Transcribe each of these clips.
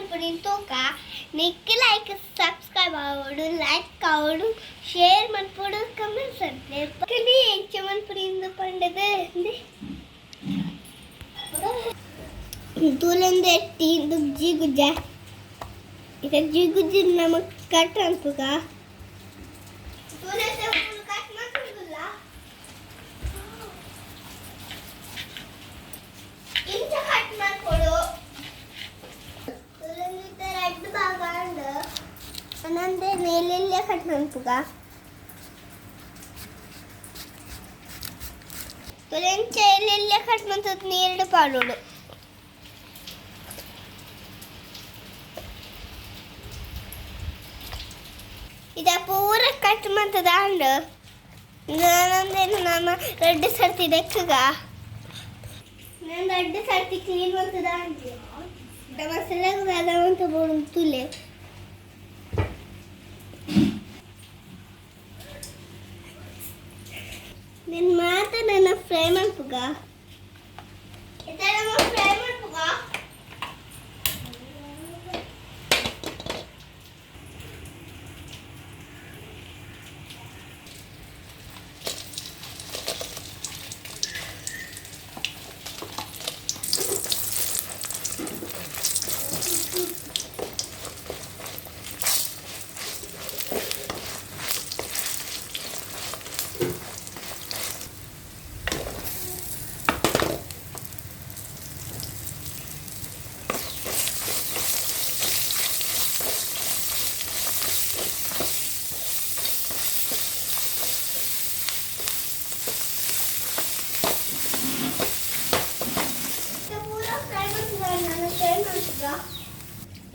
ಮಾಡ್ಬಿಟ್ಟು ನಿಕ್ಕೆ like subscribe ಆಗೋಡು ಲೈಕ್ ಆಗೋಡು ಶೇರ್ ಮಾಡ್ಬಿಡು ಕಮೆಂಟ್ಸ್ ಅಂದ್ರೆ ಪಕ್ಕಲಿ ಎಂಚಮನ್ ಪುರಿಂದ ಪಂಡದೆ तुलंदे तीन जी गुजा इधर जी गुजी नमक कट अनपुगा तूने से फूल काट मत गुला इंच कट मत पड़ो तुलंदे इधर रेड बागांड अनंदे नेलेले कट अनपुगा तुलंदे नेलेले कट मत नीरड पाडोಡು इदा पूरा कट मत दांड नाम रेड सर्ती देखगा ನಾನು रेड सर्ती क्लीन मत दांड मसाला ज्यादा मत बोलूं तुले నేను మాత ನನ್ನ ఫ్రై ಮಾಡ್పుಗಾ ಇದೆಲ್ಲ ನಾವು ಫ್ರೈ ಮಾಡ್పుಗಾ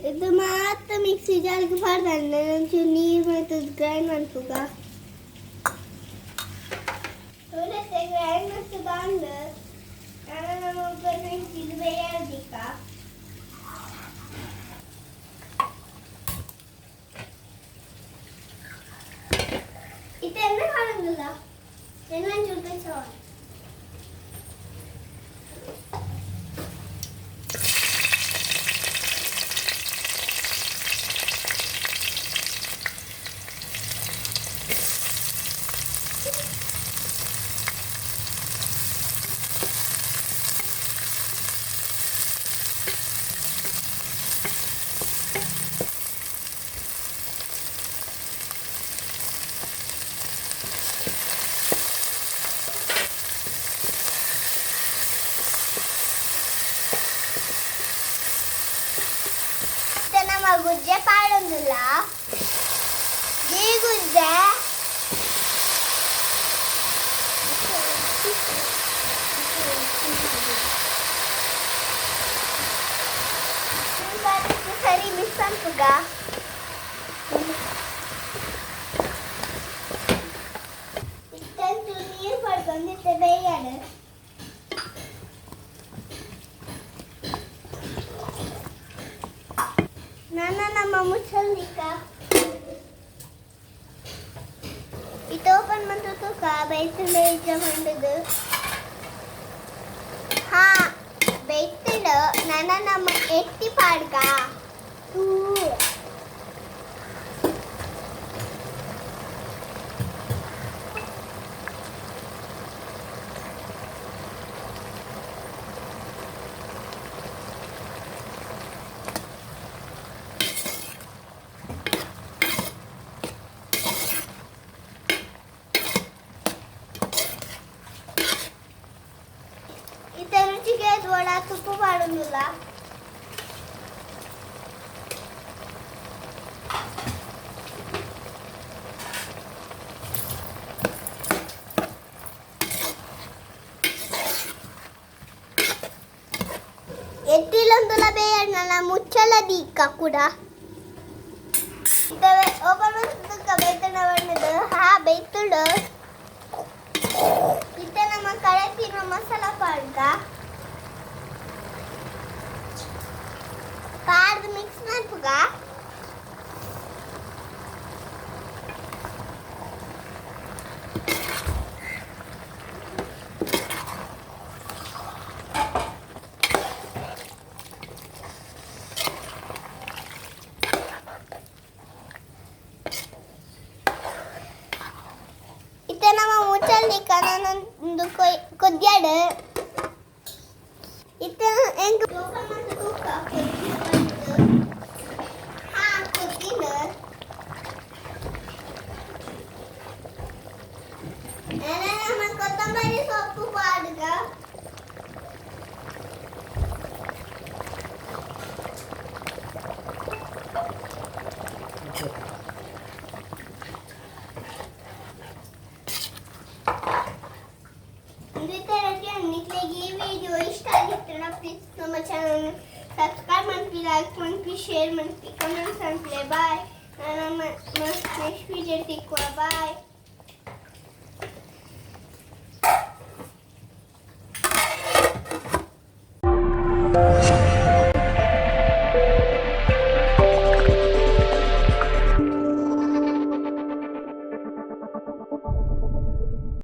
ಇದು ಮಾತ್ರ ಮಿಕ್ಸಿ ಜಾರ್ಗೆ ಬಾರ್ದಂಡೆ ಒಂಚೂರು ನೀರು ಮತ್ತು ಗ್ರೈಂಡ್ ಮಾಡ್ತುಗ ಥೋಡಸೆ ಗ್ರೈಂಡ್ ಮಾಡ್ತು ಬಾಂಡ್ ನಾನು ನಮ್ಮ ಒಬ್ಬರು ಇದು ಬೇಯಾದಿಕ್ಕ ಇದು ಎಣ್ಣೆ ಕಾಣಂಗಿಲ್ಲ ಎಣ್ಣೆ ಒಂಚೂರು ಬೆಚ್ಚವ गुज्जे पाडोंदिल्ल ಈ ಗುಜ್ಜೆ ಸರಿ ಮಿಕ್ಸ್ ಅನ್ಪುಗ ಇಷ್ಟಂತೂ ನೀರು ಪಡ್ಕೊಂಡಿದ್ದೆ ಬೇಯಾಡು नाना nama muncul nika itu open mentutu ka baitul zaman dulu ha baitul nana nama etti padga tu vada तुप्प पाडोंदिल्ल ఎట్టిలందుల బేయన్న Muchhala దీక్క కూడా ఇదవే ఓపెన్ ಮಾಡ್ತುಕ ಬೇತನ ಬಣ್ಣದ ಹಾ ಬೇತುಡು ಇತ್ತ ನಮ್ಮ ಕಡೆ ತಿನ್ನೋ ಮಸಾಲಾ ಪಾಡ್ಗ ಪಾಡ್ದು ಮಿಕ್ಸ್ ಮಾಡ್ಪುಗ ಕೊದ್ಯಾಡು ಇತ್ತ ಹೆಂಗ್ ಹಾಕ್ತೀನಿ ನಮ್ಮ ಕೊತ್ತಂಬರಿ ಸೊಪ್ಪು ಪಾಡ್ಗ ಈ ವಿಡಿಯೋ ಇಷ್ಟ ಆಗಿತ್ತು ಪ್ಲೀಸ್ ನಮ್ಮ ಚಾನಲ್ ಸಬ್ಸ್ಕ್ರೈಬ್ ಮಾಡಿ ಲೈಕ್ ಮಾಡಿ ಶೇರ್ ಮಾಡಿ ಕಮೆಂಟ್ಸ್ ಮಾಡಿ ಬಾಯ್ ನಾನು ನೆಕ್ಸ್ಟ್ ವಿಡಿಯೋ ಸಿಕ್ಕುವ ಬಾಯ್